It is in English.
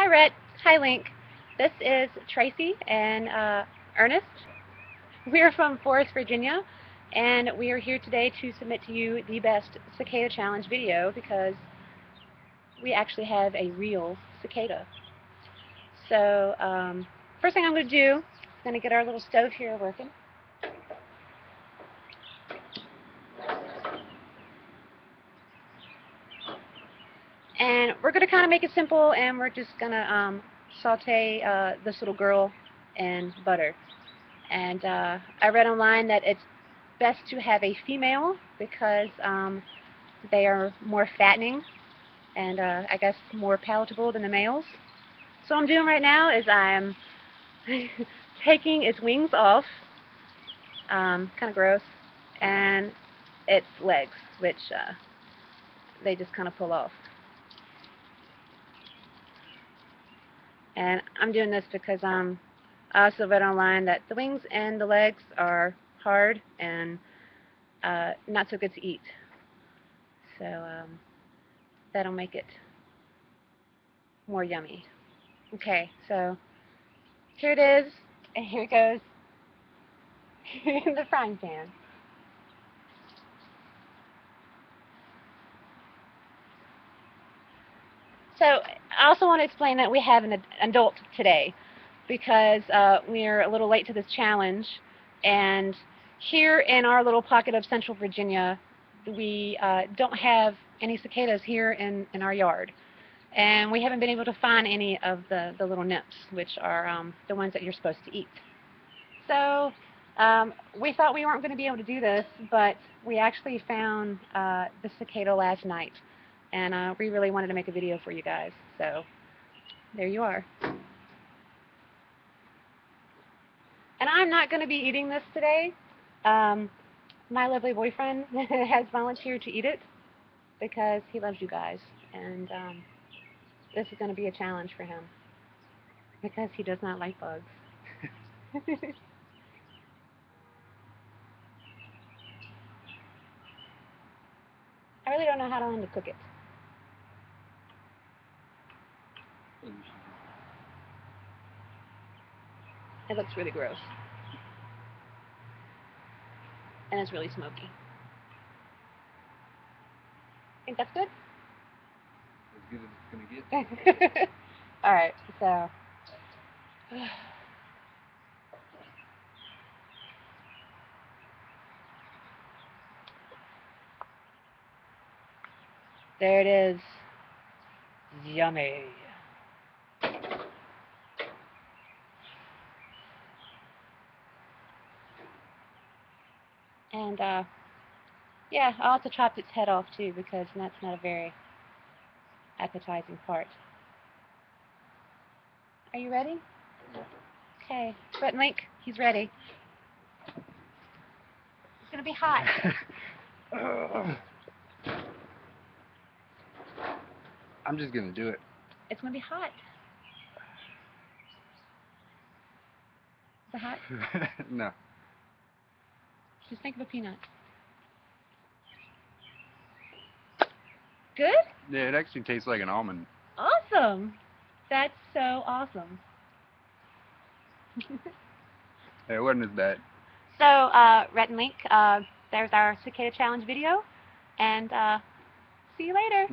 Hi, Rhett. Hi, Link. This is Tracy and Ernest. We are from Forest, Virginia, and we are here today to submit to you the best cicada challenge video because we actually have a real cicada. So, first thing I'm going to do is going to get our little stove here working. And we're going to kind of make it simple, and we're just going to saute this little girl in butter. And I read online that it's best to have a female because they are more fattening and I guess more palatable than the males. So what I'm doing right now is I'm taking its wings off, kind of gross, and its legs, which they just kind of pull off. And I'm doing this because I also read online that the wings and the legs are hard and not so good to eat. So that'll make it more yummy. Okay, so here it is, and here it goes in the frying pan. So I also want to explain that we have an adult today because we're a little late to this challenge, and here in our little pocket of Central Virginia, we don't have any cicadas here in our yard. And we haven't been able to find any of the little nymphs, which are the ones that you're supposed to eat. So we thought we weren't going to be able to do this, but we actually found the cicada last night. And we really wanted to make a video for you guys. So there you are. And I'm not going to be eating this today. My lovely boyfriend has volunteered to eat it because he loves you guys. And this is going to be a challenge for him because he does not like bugs. I really don't know how to undercook it. It looks really gross. And it's really smoky. Think that's good? As good as it's gonna get. Alright, so there it is. Yummy. And yeah, I'll have to chop its head off too because that's not a very appetizing part. Are you ready? Okay. Rhett and Link, he's ready. It's gonna be hot. I'm just gonna do it. It's gonna be hot. Is it hot? No. Just think of a peanut. Good? Yeah, it actually tastes like an almond. Awesome. That's so awesome. It wasn't as bad. So, Rhett and Link, there's our Cicada Challenge video, and see you later.